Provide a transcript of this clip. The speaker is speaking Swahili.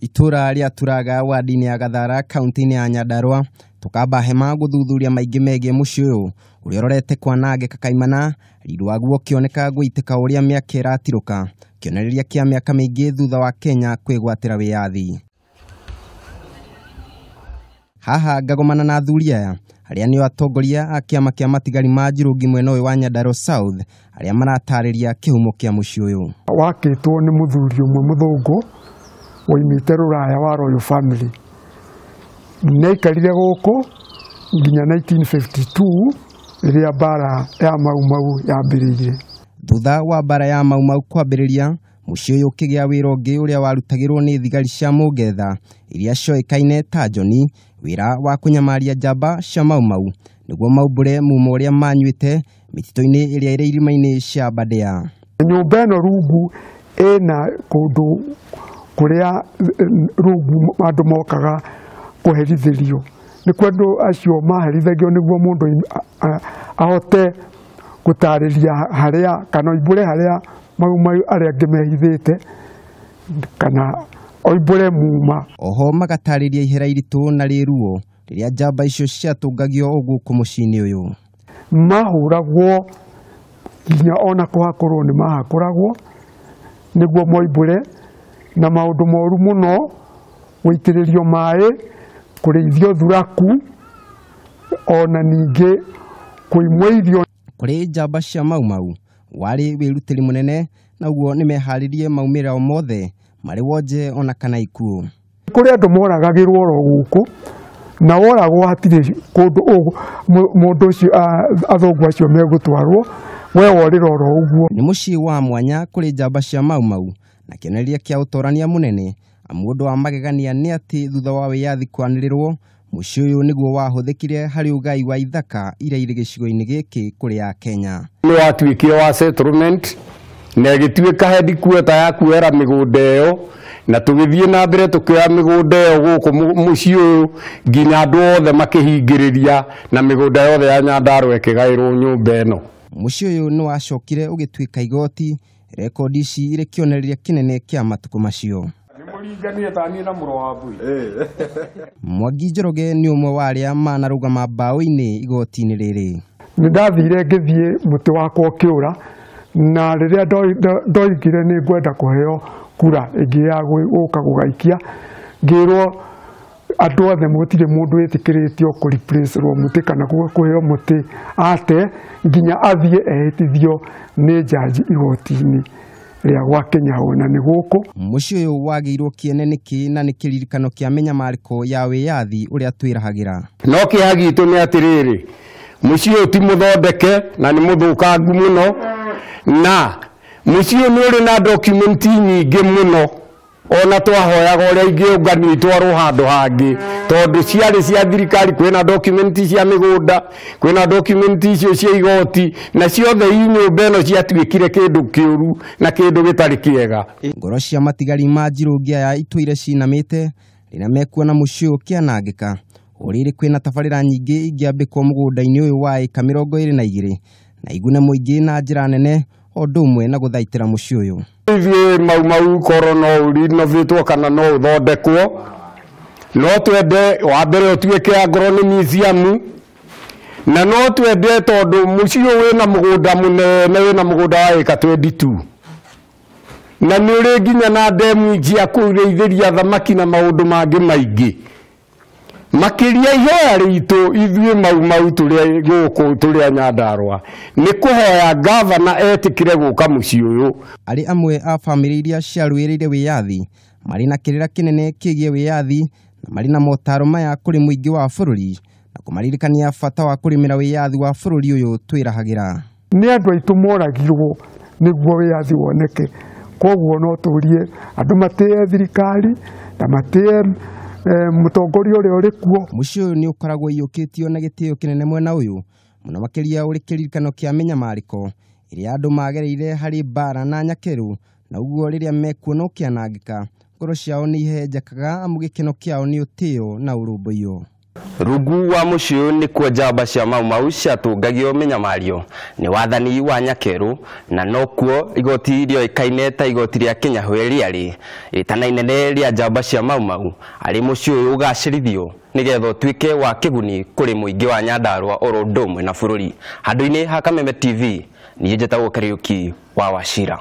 Itura ria Turaga wadi-ini ya Gathara kaunti-ini ya Nyandarua tukamba hema guthuthuria maingi megie mucii uyu uria urorete kwanangika kaimana riru waguo kioneka guitika uria miaka iratiruka kionereria kia miaka mingi thutha wa Kenya kwigwatira wiyathi. Haha ngagomana na athuri aya aria nio atongoria a kiama kia matigari ma Njirungi mwena uyu wa Nyandarua South aria maratariria kihumo kia mucii uyu. Wakitwo ni muthuri umwe muthungu woimite Ruraya wa Royal Family neikarire guku nginya 1952 riria bara ya Mau Mau yambiririe. Thutha wa bara ya Mau Mau kwambiriria mucii uyu ukigia wira ungi uria warutagirwo ni thigari cia Mugetha iria cioikaine ta Joni, wira wa kunyamaria njamba cia Mau Mau niguo maumbure mumo uria manyuite mitito-ini iria iri irima-ini cia Aberdare. Nyumba ino rungu ina kundu kuria rungu andu mokaga kuherithirio ni kwendu acio maherithagio niguo mundu ahote gutariria haria kana ibure haria Mau Mau aria angi mehithite kana oibure muma. Oho magatariria ihera iritu na riruo riria njamba icio ciatungagio guku mucii-ini uyu. Mahuragwo nginya ona kuhakorwo ni mahakoragwo niguo moibure na maundu moru muno guitiririo mai kurithio thuraku ona ningi kuimweithio. Kuri njamba cia Mau Mau wari wirutiri munene na uguo ni meharirie maumirao mothe mari wonje ona kana ikuo. Kuri andu moragagirwo ro guku na woragwo hatire kundu mundu ucio athungu acio megutwarwo we worira ro uguo. Ni mucii wa mwanya kuri njamba cia Mau Mau na kionereria kia utorania munene amu undu wa magegania ni ati thutha wa wiyathi kwanirirwo mucii uyu niguo wahuthikire hari ugai wa ithaka iria iri gicigo-ini giki kuri ya Kenya. Ni watuikire wa settlement na gituika headquarter ya kuera migunda iyo na tugithie na mbere tukioya migunda iyo guku mucii uyu nginya andu othe makihingiriria na migunda yothe ya Nyandarua ikigairwo nyumba ino. Mucii uyu ni wacokire ugituika igoti rekondi ici iri kionereria kinene kia matuku macio. Mwangi Njoroge ni umwe wa aria manarugama mbaũ-ini igoti-ini riri. Nindathire ngithie muti wakwa ukiura na riria ndoigire ni ngwenda kuheo kura ingi ya guka gugaikia ngirwo andu othe mutire mundu witikiritio ku replace ro muti kana kuheo muti ate nginya athie ehitithio ni jaji igoti-ini ria gwa Kenya ona ni guku. Mucii uyu wagirwo kiene niki na ni kiririkano kia menyamariko ya wiyathi uria twirahagira. No kia gitu ni atiriri mucii uyu ti muthondeke na ni muthukangu muno na mucii uyu ni uri na document nyingi muno ona twahoyaga uria ingiunganio itwarwo handu hangi tondu ciari cia thirikari kwina document cia migunda kwina document icio cia igoti na ciothe inyumba ino ciatuikire kindu kiuru na kindu gitari kiega. Ngoro cia matigari ma Njirungi aya itwire cinamite rina mekuona mucii uyu kianangika uriri kwina tabarira nyingi ingiambikwo mugunda-ini uyu wa eka 22 na igune muingi na njira nene ondu umwe na guthaitira mucii uyu. Ithie Mau Mau korwo no urinovitwo kana no uthondekwo no twende wa mbere utuike agro ni museum na no twende tondu mucii uyu wina mugunda munene wina mugunda wa eka 22 na ni uri nginya na ndemu njia kureithiria thamaki na maundu mangi maingi makiria ihoya ritu ithie Mau Mau turi guku turi Nyandarua ni kuhoya governor etikire guka mucii uyu. Ari amwe a family iria ciarwirire wiyathi mari na kirira kinene kigie wiyathi na mari na motaro maya kuri muingi wa bururi na kumaririkania bata wa kurimira wiyathi wa bururi uyu twirahagira. Ni andu aitu moragirwo niguo wiyathi woneke koguo no turie andu matie thirikari na matie mutongoria uria uri kuo. Mucii uyu ni ukoragwo iyukitio na gitio kinene mwena uyu muno makiria uri kiririkano kia menyamariko iria andu magereire hari bara na nyakeru na uguo riria mekuona ukianangika ngoro ciao ni ihenjekaga amu gikeno kiao ni utio na urumbuiyo. Rungu wa mucio ni kwa njamba cia Mau Mau ciatungagio minyamario ni wathani wa Nyakeru, na nokuo igoti rioikaine ta igoti ria Kinyahwe riari itana inene ria njamba cia Mau Mau ari mucio uyu ugacirithio nigetha utuike wa kiguni kuri muingi wa Nyandarua oro ndumwe na bururi. Handu-ini ha Kameme TV ni njetagwo Kariuki wa Wachira.